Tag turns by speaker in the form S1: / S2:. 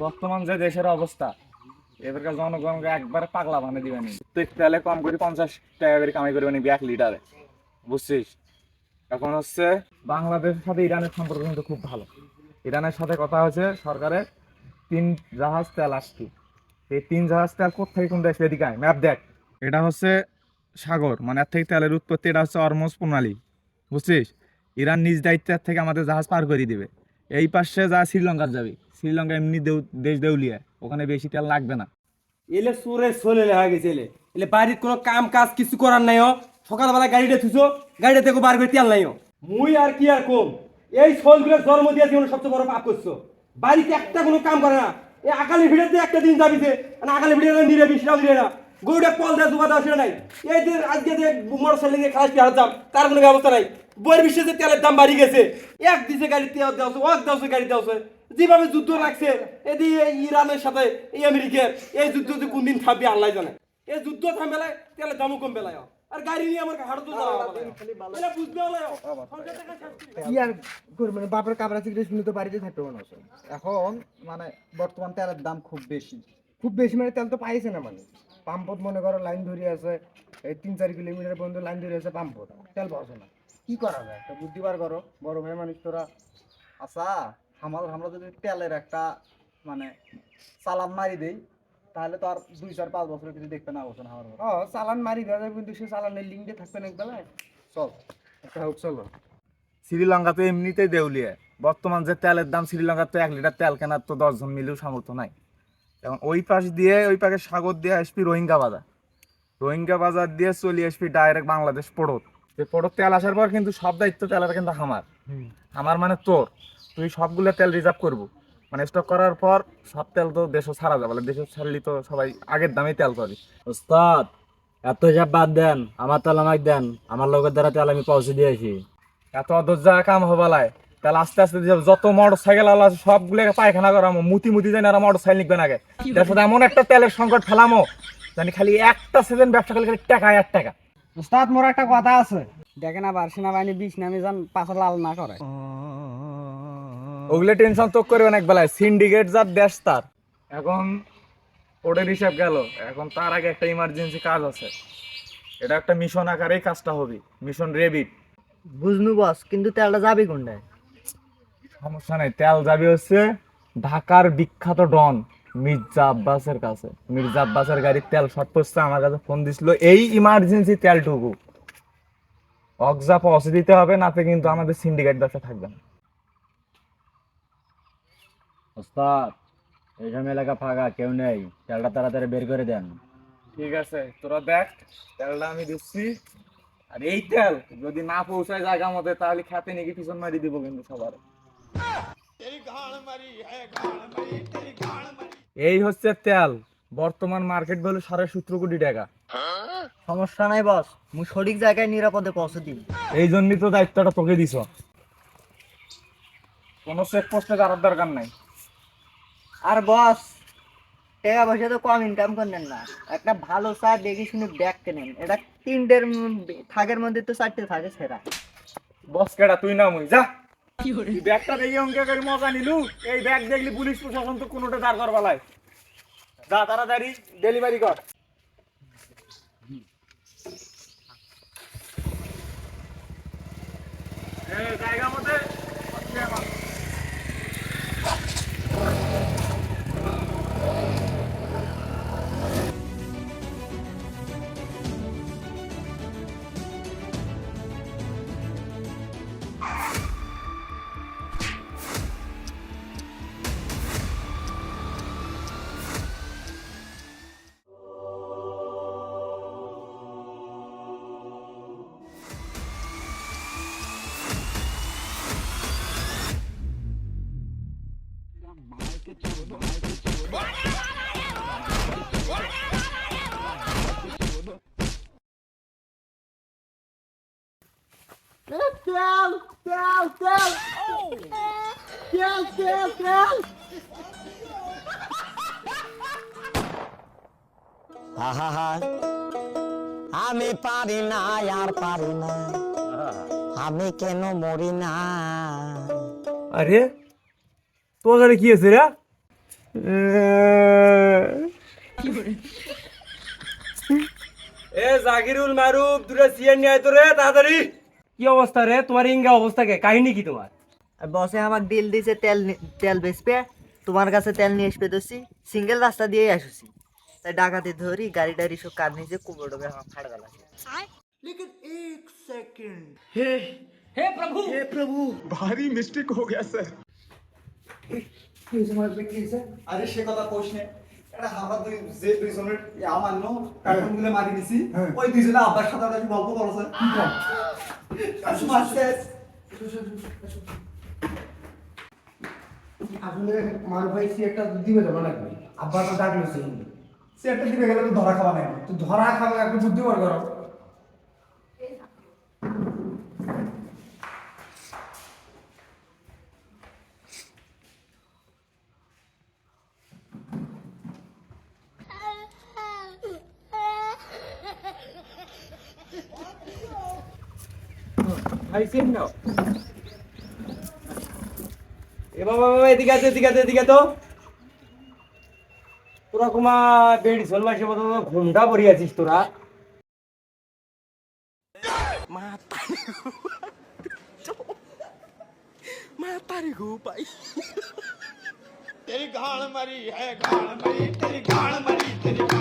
S1: বর্তমান যে দেশের অবস্থা, এবারকার জনগণকে একবারে পাগলা বানিয়ে দিবেনি। তুই তেলে কম করে 50 টাকা করে কামাই করবে নিবি 1 লিটারে, বুঝছিস? এখন হচ্ছে বাংলাদেশের সাথে ইরানের সম্পর্ক কিন্তু খুব ভালো। ইরানের সাথে কথা হয়েছে সরকারের 3 জাহাজ তেল আসছে। এই 3 জাহাজ তেল কোথায় কোন দেশ এদিকে ম্যাপ দেখ। এটা হচ্ছে সাগর, মানে এর থেকে তেলের উৎপত্তি, এটা হচ্ছে অরমুজ প্রণালী, বুঝছিস? ইরান নিজ দায়িত্বের থেকে আমাদের জাহাজ পার করে দিবে। এই পাশে যা শ্রীলঙ্কার যাবে, শ্রীলঙ্কা এমনি দেশ দেউলিয়া, ওখানে বেশি তেল লাগবে না।
S2: এলে সুরে চলে হয়ে গেছে এলে এলে বাড়ির কোনো কাম কাজ কিছু করার নাই সকালবেলা গাড়িটা থুছো গাড়িটা থেকে বার করে তেল নাই মুই আর কি আর কম এই সোলগুলো জন্ম দিয়ে জীবনে সবচেয়ে বড় পাপ করছো বাড়িতে একটা কোনো কাম করে না এই আকালি ভিড়ে একটা দিন যাবিছে আকালি ভিড়ে নিরে সেটাও নিরে না গরুটা পল দেওয়া জোবা দেওয়া সেটা নাই এই যে আজকে যে মোটর সাইকেল নিয়ে খালাস পেয়ে যাম তার কোনো ব্যবস্থা নাই বইয়ের বিশ্বে যে তেলের দাম বাড়ি গেছে এক দিছে গাড়ি তেল দেওয়া ওক দেওয়া গাড়ি দেওয়া যেভাবে যুদ্ধ লাগছে এদিকে ইরানের সাথে এই আমেরিকার এই যুদ্ধ যে কোন দিন থাকবে আল্লাহ জানে এই যুদ্ধ থামবে তেলের দামও কমবে আর গাড়ি নিয়ে আমার হাড় তো বুঝবে
S3: কি আর করবে মানে বাপের কাবরা চিকিৎসা শুনে তো বাড়িতে থাকতে মানুষ এখন মানে বর্তমান তেলের দাম খুব বেশি মানে তেল তো পাইছে না মানে পাম্পত মনে করো লাইন ধরে আছে এই 3-4 কিলোমিটার পর্যন্ত লাইন ধরে আছে পাম্পত তেল পাওয়া না কি করা যায় একটা বুদ্ধি বার করো বড় ভাই মানুষ তোরা আচ্ছা আমরা যদি তেলের একটা মানে চালান মারি দেই তাহলে তো আর 2-4-5 বছর কিছু দেখতে না বলছেন আমার চালান মারি দেওয়া যাবে কিন্তু সে চালানের লিঙ্কে থাকবে না একবেলায় চল একটা হোক চলো
S1: শ্রীলঙ্কা তো এমনিতেই দেউলিয়া। বর্তমান যে তেলের দাম, শ্রীলঙ্কার তো 1 লিটার তেল কেনার তো 10 জন মিলেও সামর্থ্য নাই। এখন ওই পাশ দিয়ে ওই পাশে সাগর দিয়ে আসবি রোহিঙ্গা বাজার দিয়ে চলে আসবি ডাইরেক্ট বাংলাদেশ পোড়ত। পোড়ত তেল আসার পর কিন্তু সব দায়িত্ব তেলের কিন্তু আমার মানে তোর, তুই সবগুলো তেল রিজার্ভ করবো, মানে স্টক করার পর সব তেল তো দেশও ছাড়া যাবে, দেশে ছাড়লি তো সবাই আগের দামেই তেল করে।
S4: ওস্তাদ এত হিসাব বাদ দেন, আমার তেল আমাকে দেন, আমার লোকের দ্বারা তেল আমি পৌঁছে দিয়েছি।
S1: এত অধৈর্য কাম হবালায় তাহলে আস্তে আস্তে যত মোটর সাইকেল আলো আছে সবগুলোকে পায়খানা করামো, মুতি যায় না, মোটর সাইকেল নিকবেন আগে। দেশে এমন একটা তেলের সংকট ফেলামো জানি খালি একটা সিজন ব্যবসা খালি টাকা আর টাকা।
S3: উস্তাদ মোর একটা কথা আছে দেখেন আবার সেনাবাহিনী 20 নামে যান পাশে লাল না করে
S1: ওগুলো টেনশন তো করবে না, একবেলায় সিন্ডিকেট যার দেশ তার। এখন ওদের হিসাব গেল, এখন তার আগে একটা ইমার্জেন্সি কাজ আছে, এটা একটা মিশন আকারেই কাজটা হবে, মিশন রেবিট।
S3: বুঝনু বস কিন্তু তেলটা যাবে কোনটায়
S1: সমস্যা নেই, তেল যাবে হচ্ছে ঢাকার বিখ্যাত ডন মির্জা আব্বাসের কাছে। মির্জা আব্বাসের গাড়ির তেল শর্ট পড়ছে, আমার কাছে ফোন দিছিল এই ইমার্জেন্সি তেলটুকু অগজা পৌঁছে দিতে হবে, নাতে কিন্তু আমাদের সিন্ডিকেট ব্যবসা থাকবে না।
S4: ওস্তাদ এই সময় এলাকা ফাঁকা, কেউ নেই, তেলটা তাড়াতাড়ি বের করে দেন।
S1: ঠিক আছে, তোরা দেখ তেলটা আমি দিচ্ছি। আর এই তেল যদি না পৌঁছায় জায়গা মতো তাহলে খেতে নিয়ে পিছন মারি দিব কিন্তু সবার। এই হচ্ছে তেল, বর্তমান মার্কেট ভ্যালু 17.5 কোটি টাকা।
S3: সমস্যা নাই বস মুই সঠিক জায়গায় নিরাপদে পৌঁছে দিই
S1: এই জন্যই তো দায়িত্বটা তোকে দিছ, কোনো চেক পোস্টে যাওয়ার দরকার নাই।
S3: আর বস টাকা পয়সা তো কম ইনকাম করেন না একটা ভালো চা দেখে শুনে ব্যাগ কেনেন এটা 3টের থাকের মধ্যে তো 4টে থাকে সেরা
S1: বস কেডা তুই না মুই যা তুই ব্যাগটা দেখি অঙ্ক করে মজা নিলু, এই ব্যাগ দেখলি পুলিশ প্রশাসন তো কোনোটা দাঁড় করবালাই। যা তাড়াতাড়ি ডেলিভারি কর। জায়গা মধ্যে
S5: আমি পারি না আর পারি না, আমি কেন মরি না।
S1: আরে তোর গাড়ি কি আছে রে?
S2: এ জাকিরুল মারুফ দুটো সিএন নিয়ে আয় তো রে তাড়াতাড়ি। কি অবস্থা রে তোমার? ইঙ্গা অবস্থা কে? কাহিনী কি তোমার?
S6: বসে আমাকে ডিল দিছে তেল বেচবে, তোমার কাছে তেল নিয়ে আসবে দোষী, সিঙ্গেল রাস্তা দিয়েই আসুছি, তাই ডাকাতি ধরি গাড়ি টাড়ি সব কার নিচে কুবড়ে ডোবে আমার ফাড়া গেল।
S3: আরে সে কথা কোশ নে, এটা আমরা যে দুইজনের আমার নো কার্টুন গুলো মারি দিছি, ওই দুইজনে আব্বার সাথে একটা গল্প করছে। আসলে মার ভাই সে একটা দিবে যাবে লাগবে, আব্বা তো ডাকলো সে একটা দিবে গেলে তো ধরা খাওয়া নাই, তো ধরা খাওয়া একটু বুদ্ধি বার করো।
S2: ভাই সিএন নাও। এ বাবা বাবা এদিকে আছে, এদিকে আছে, এদিকে তো। তোরা কুমা বেড়ি চল মাসে মতো ঘুমটা পড়ি আছিস তোরা।
S7: तेरी गाल मरी है गाल मरी तेरी गाल मरी तेरी